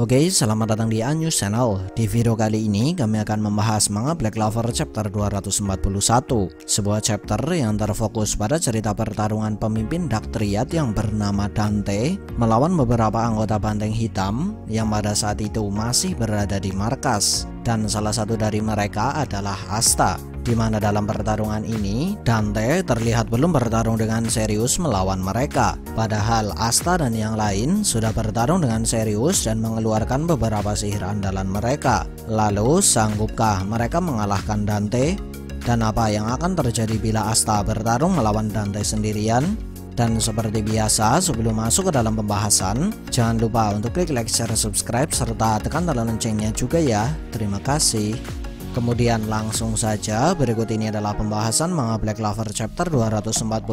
Oke, selamat datang di Anyus Channel. Di video kali ini kami akan membahas manga Black Clover chapter 241, sebuah chapter yang terfokus pada cerita pertarungan pemimpin Dactriad yang bernama Dante melawan beberapa anggota Banteng Hitam yang pada saat itu masih berada di markas, dan salah satu dari mereka adalah Asta, di mana dalam pertarungan ini Dante terlihat belum bertarung dengan serius melawan mereka, padahal Asta dan yang lain sudah bertarung dengan serius dan mengeluarkan beberapa sihir andalan mereka. Lalu sanggupkah mereka mengalahkan Dante? Dan apa yang akan terjadi bila Asta bertarung melawan Dante sendirian? Dan seperti biasa, sebelum masuk ke dalam pembahasan, jangan lupa untuk klik like, share, subscribe, serta tekan tanda loncengnya juga ya. Terima kasih. Kemudian langsung saja, berikut ini adalah pembahasan manga Black Clover chapter 241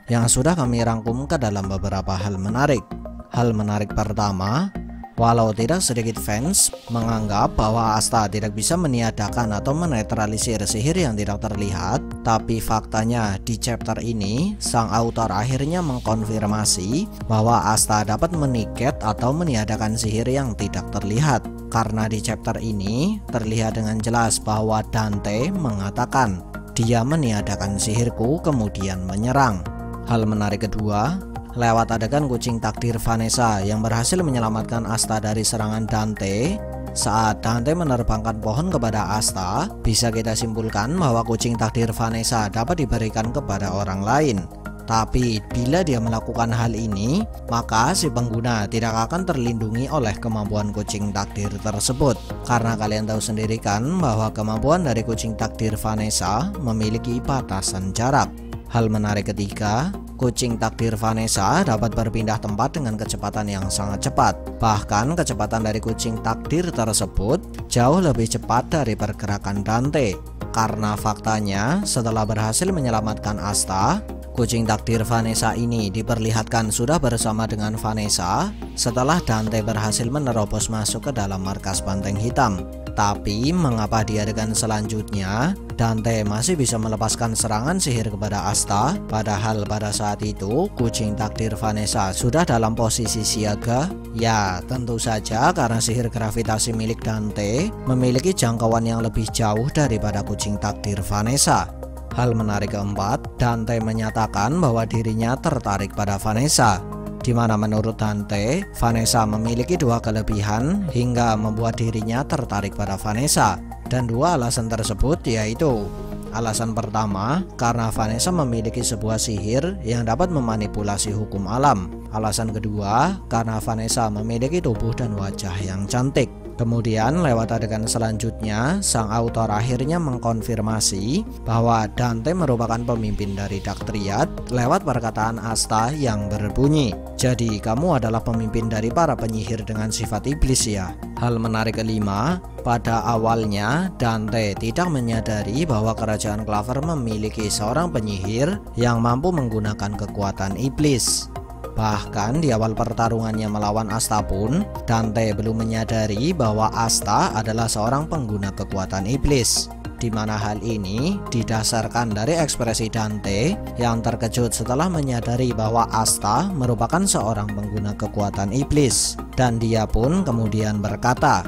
yang sudah kami rangkum ke dalam beberapa hal menarik. Hal menarik pertama, walau tidak sedikit fans menganggap bahwa Asta tidak bisa meniadakan atau menetralisir sihir yang tidak terlihat, tapi faktanya di chapter ini sang autor akhirnya mengkonfirmasi bahwa Asta dapat meniket atau meniadakan sihir yang tidak terlihat. Karena di chapter ini terlihat dengan jelas bahwa Dante mengatakan dia meniadakan sihirku kemudian menyerang. Hal menarik kedua, lewat adegan kucing takdir Vanessa yang berhasil menyelamatkan Asta dari serangan Dante, saat Dante menerbangkan pohon kepada Asta, bisa kita simpulkan bahwa kucing takdir Vanessa dapat diberikan kepada orang lain. Tapi bila dia melakukan hal ini, maka si pengguna tidak akan terlindungi oleh kemampuan kucing takdir tersebut. Karena kalian tahu sendiri kan bahwa kemampuan dari kucing takdir Vanessa memiliki batasan jarak. Hal menarik ketiga, kucing takdir Vanessa dapat berpindah tempat dengan kecepatan yang sangat cepat. Bahkan kecepatan dari kucing takdir tersebut jauh lebih cepat dari pergerakan Dante. Karena faktanya setelah berhasil menyelamatkan Asta, kucing takdir Vanessa ini diperlihatkan sudah bersama dengan Vanessa setelah Dante berhasil menerobos masuk ke dalam markas Banteng Hitam. Tapi mengapa di adegan selanjutnya Dante masih bisa melepaskan serangan sihir kepada Asta, padahal pada saat itu kucing takdir Vanessa sudah dalam posisi siaga? Ya, tentu saja karena sihir gravitasi milik Dante memiliki jangkauan yang lebih jauh daripada kucing takdir Vanessa. Hal menarik keempat, Dante menyatakan bahwa dirinya tertarik pada Vanessa, di mana menurut Dante, Vanessa memiliki dua kelebihan hingga membuat dirinya tertarik pada Vanessa. Dan dua alasan tersebut yaitu, alasan pertama, karena Vanessa memiliki sebuah sihir yang dapat memanipulasi hukum alam. Alasan kedua, karena Vanessa memiliki tubuh dan wajah yang cantik. Kemudian lewat adegan selanjutnya, sang autor akhirnya mengkonfirmasi bahwa Dante merupakan pemimpin dari Dactriad lewat perkataan Asta yang berbunyi, "Jadi kamu adalah pemimpin dari para penyihir dengan sifat iblis ya?" Hal menarik kelima, pada awalnya Dante tidak menyadari bahwa kerajaan Clover memiliki seorang penyihir yang mampu menggunakan kekuatan iblis. Bahkan di awal pertarungannya melawan Asta pun, Dante belum menyadari bahwa Asta adalah seorang pengguna kekuatan iblis, di mana hal ini didasarkan dari ekspresi Dante yang terkejut setelah menyadari bahwa Asta merupakan seorang pengguna kekuatan iblis. Dan dia pun kemudian berkata,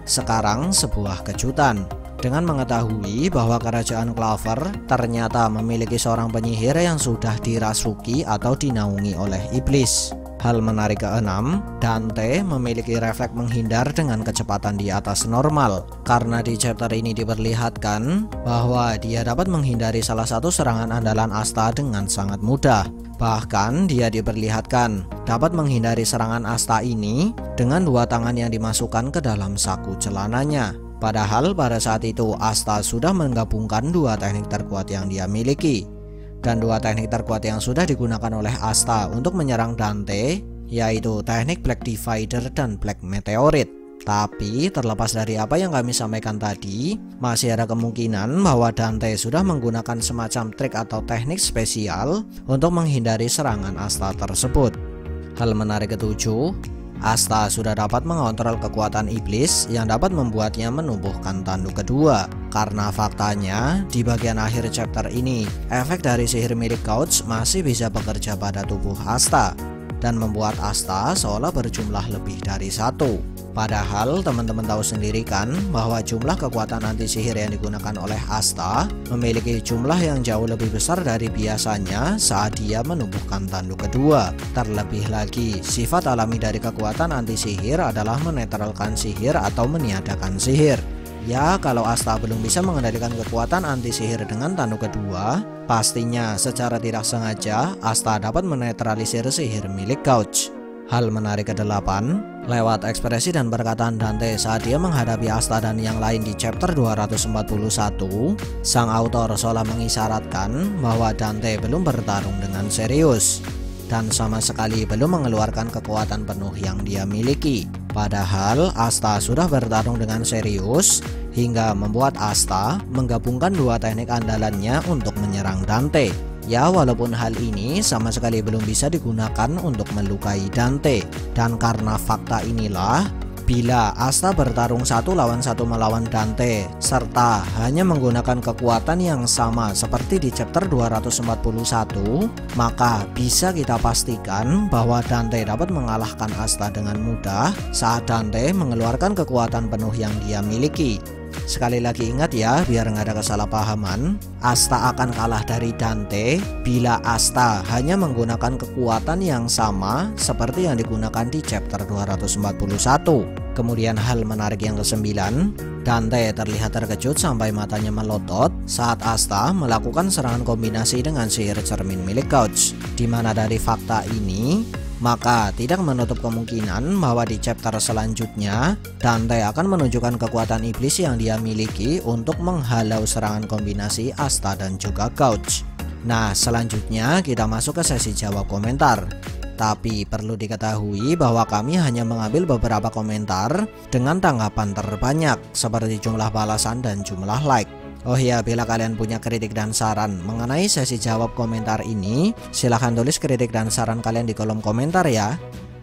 "Sekarang sebuah kejutan." Dengan mengetahui bahwa kerajaan Clover ternyata memiliki seorang penyihir yang sudah dirasuki atau dinaungi oleh iblis. Hal menarik keenam, Dante memiliki refleks menghindar dengan kecepatan di atas normal, karena di chapter ini diperlihatkan bahwa dia dapat menghindari salah satu serangan andalan Asta dengan sangat mudah. Bahkan dia diperlihatkan dapat menghindari serangan Asta ini dengan dua tangan yang dimasukkan ke dalam saku celananya. Padahal pada saat itu Asta sudah menggabungkan dua teknik terkuat yang dia miliki. Dan dua teknik terkuat yang sudah digunakan oleh Asta untuk menyerang Dante yaitu teknik Black Divider dan Black Meteorite. Tapi terlepas dari apa yang kami sampaikan tadi, masih ada kemungkinan bahwa Dante sudah menggunakan semacam trik atau teknik spesial untuk menghindari serangan Asta tersebut. Hal menarik ketujuh, Asta sudah dapat mengontrol kekuatan iblis yang dapat membuatnya menumbuhkan tanduk kedua. Karena faktanya di bagian akhir chapter ini, efek dari sihir milik Couch masih bisa bekerja pada tubuh Asta. dan membuat Asta seolah berjumlah lebih dari satu. Padahal teman-teman tahu sendiri kan bahwa jumlah kekuatan anti sihir yang digunakan oleh Asta memiliki jumlah yang jauh lebih besar dari biasanya saat dia menumbuhkan tanduk kedua. Terlebih lagi, sifat alami dari kekuatan anti sihir adalah menetralkan sihir atau meniadakan sihir. Ya, kalau Asta belum bisa mengendalikan kekuatan anti sihir dengan tanduk kedua, pastinya secara tidak sengaja Asta dapat menetralisir sihir milik Couch. Hal menarik ke-8, lewat ekspresi dan perkataan Dante saat dia menghadapi Asta dan yang lain di chapter 241, sang autor seolah mengisyaratkan bahwa Dante belum bertarung dengan serius dan sama sekali belum mengeluarkan kekuatan penuh yang dia miliki. Padahal Asta sudah bertarung dengan serius hingga membuat Asta menggabungkan dua teknik andalannya untuk menyerang Dante. Ya, walaupun hal ini sama sekali belum bisa digunakan untuk melukai Dante. Dan karena fakta inilah, bila Asta bertarung 1 lawan 1 melawan Dante serta hanya menggunakan kekuatan yang sama seperti di chapter 241, maka bisa kita pastikan bahwa Dante dapat mengalahkan Asta dengan mudah saat Dante mengeluarkan kekuatan penuh yang dia miliki. Sekali lagi ingat ya, biar nggak ada kesalahpahaman, Asta akan kalah dari Dante bila Asta hanya menggunakan kekuatan yang sama seperti yang digunakan di chapter 241. Kemudian hal menarik yang ke-9, Dante terlihat terkejut sampai matanya melotot saat Asta melakukan serangan kombinasi dengan sihir cermin milik Couch. Dimana dari fakta ini, maka tidak menutup kemungkinan bahwa di chapter selanjutnya Dante akan menunjukkan kekuatan iblis yang dia miliki untuk menghalau serangan kombinasi Asta dan juga Couch. Nah, selanjutnya kita masuk ke sesi jawab komentar. Tapi perlu diketahui bahwa kami hanya mengambil beberapa komentar dengan tanggapan terbanyak seperti jumlah balasan dan jumlah like. Oh ya, bila kalian punya kritik dan saran mengenai sesi jawab komentar ini, silahkan tulis kritik dan saran kalian di kolom komentar ya.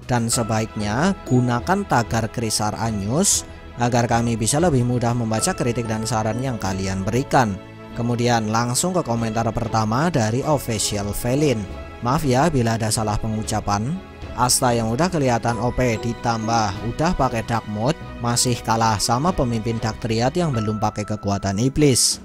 Dan sebaiknya gunakan tagar Krisar Anyus agar kami bisa lebih mudah membaca kritik dan saran yang kalian berikan. Kemudian langsung ke komentar pertama dari Official Felin. Maaf ya bila ada salah pengucapan. Asta yang udah kelihatan OP ditambah udah pakai dark mode masih kalah sama pemimpin Dark Triad yang belum pakai kekuatan iblis.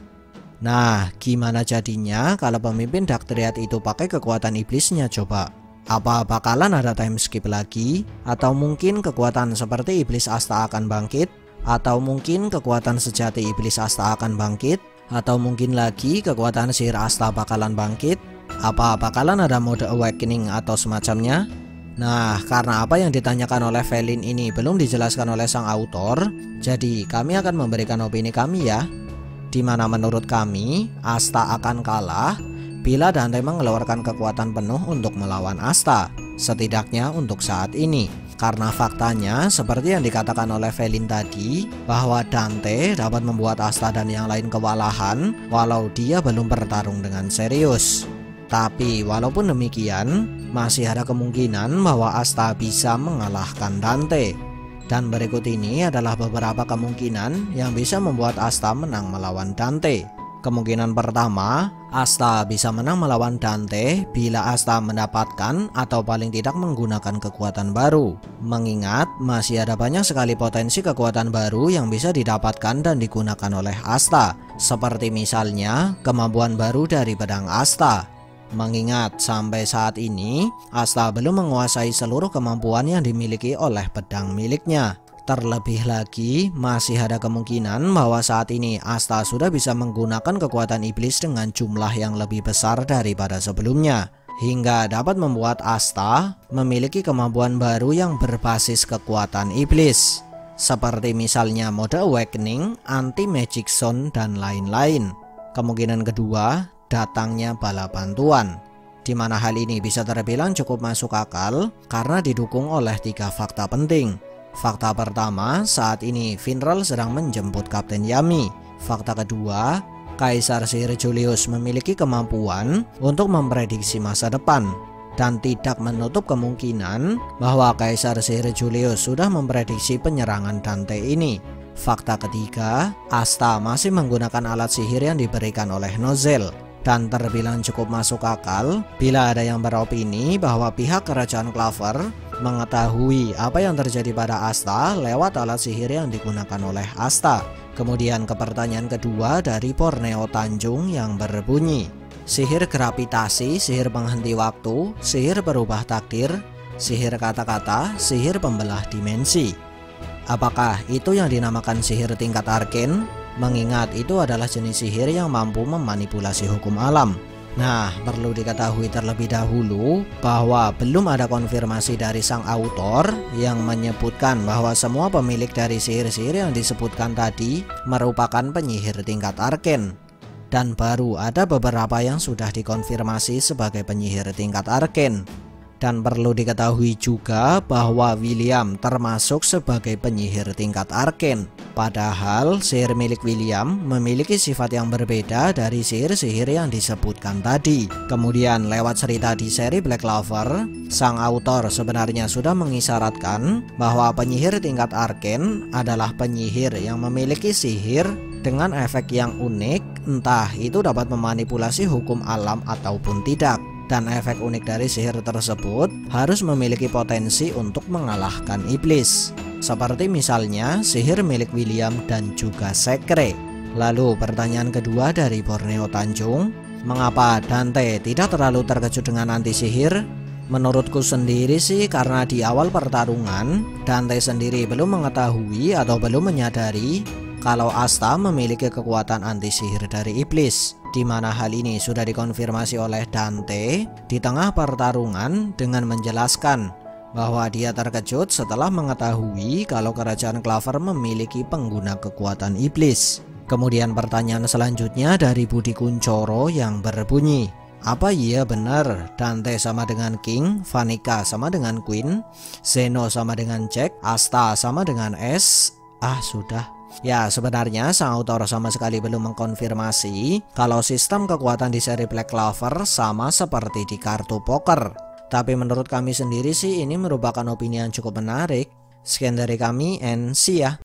Nah, gimana jadinya kalau pemimpin Dark Triad itu pakai kekuatan iblisnya coba? Apa bakalan ada time skip lagi? Atau mungkin kekuatan seperti iblis Asta akan bangkit? Atau mungkin kekuatan sejati iblis Asta akan bangkit? Atau mungkin lagi kekuatan sihir Asta bakalan bangkit? Apa bakalan ada mode awakening atau semacamnya? Nah, karena apa yang ditanyakan oleh Felin ini belum dijelaskan oleh sang autor, jadi kami akan memberikan opini kami ya. Dimana menurut kami, Asta akan kalah bila Dante mengeluarkan kekuatan penuh untuk melawan Asta, setidaknya untuk saat ini. Karena faktanya, seperti yang dikatakan oleh Felin tadi, bahwa Dante dapat membuat Asta dan yang lain kewalahan walau dia belum bertarung dengan serius. Tapi walaupun demikian, masih ada kemungkinan bahwa Asta bisa mengalahkan Dante. Dan berikut ini adalah beberapa kemungkinan yang bisa membuat Asta menang melawan Dante. Kemungkinan pertama, Asta bisa menang melawan Dante bila Asta mendapatkan atau paling tidak menggunakan kekuatan baru. Mengingat masih ada banyak sekali potensi kekuatan baru yang bisa didapatkan dan digunakan oleh Asta. Seperti misalnya kemampuan baru dari pedang Asta. Mengingat sampai saat ini Asta belum menguasai seluruh kemampuan yang dimiliki oleh pedang miliknya. Terlebih lagi masih ada kemungkinan bahwa saat ini Asta sudah bisa menggunakan kekuatan iblis dengan jumlah yang lebih besar daripada sebelumnya, hingga dapat membuat Asta memiliki kemampuan baru yang berbasis kekuatan iblis, seperti misalnya mode awakening, anti magic zone, dan lain-lain. Kemungkinan kedua, datangnya bala bantuan, di mana hal ini bisa terbilang cukup masuk akal karena didukung oleh 3 fakta penting. Fakta pertama, saat ini Finral sedang menjemput Kapten Yami. Fakta kedua, Kaisar Sihir Julius memiliki kemampuan untuk memprediksi masa depan, dan tidak menutup kemungkinan bahwa Kaisar Sihir Julius sudah memprediksi penyerangan Dante ini. Fakta ketiga, Asta masih menggunakan alat sihir yang diberikan oleh Nozel. Dan terbilang cukup masuk akal bila ada yang beropini bahwa pihak kerajaan Clover mengetahui apa yang terjadi pada Asta lewat alat sihir yang digunakan oleh Asta. Kemudian ke pertanyaan kedua dari Borneo Tanjung yang berbunyi, sihir gravitasi, sihir penghenti waktu, sihir berubah takdir, sihir kata-kata, sihir pembelah dimensi. Apakah itu yang dinamakan sihir tingkat arken? Mengingat itu adalah jenis sihir yang mampu memanipulasi hukum alam. Nah, perlu diketahui terlebih dahulu bahwa belum ada konfirmasi dari sang autor yang menyebutkan bahwa semua pemilik dari sihir-sihir yang disebutkan tadi merupakan penyihir tingkat arken. Dan baru ada beberapa yang sudah dikonfirmasi sebagai penyihir tingkat arken. Dan perlu diketahui juga bahwa William termasuk sebagai penyihir tingkat arken. Padahal sihir milik William memiliki sifat yang berbeda dari sihir-sihir yang disebutkan tadi. Kemudian lewat cerita di seri Black Clover, sang autor sebenarnya sudah mengisyaratkan bahwa penyihir tingkat arken adalah penyihir yang memiliki sihir dengan efek yang unik, entah itu dapat memanipulasi hukum alam ataupun tidak. Dan efek unik dari sihir tersebut harus memiliki potensi untuk mengalahkan iblis. Seperti misalnya sihir milik William dan juga Sekre. Lalu pertanyaan kedua dari Borneo Tanjung, mengapa Dante tidak terlalu terkejut dengan anti sihir? Menurutku sendiri sih karena di awal pertarungan Dante sendiri belum mengetahui atau belum menyadari kalau Asta memiliki kekuatan anti sihir dari iblis, di mana hal ini sudah dikonfirmasi oleh Dante di tengah pertarungan dengan menjelaskan bahwa dia terkejut setelah mengetahui kalau kerajaan Clover memiliki pengguna kekuatan iblis. Kemudian pertanyaan selanjutnya dari Budi Kuncoro yang berbunyi, apa iya benar Dante sama dengan King, Vanica sama dengan Queen, Zeno sama dengan Jack, Asta sama dengan S? Sudah. Ya, sebenarnya sang autor sama sekali belum mengkonfirmasi kalau sistem kekuatan di seri Black Clover sama seperti di kartu poker. Tapi menurut kami sendiri sih ini merupakan opini yang cukup menarik. Sekian dari kami and see ya.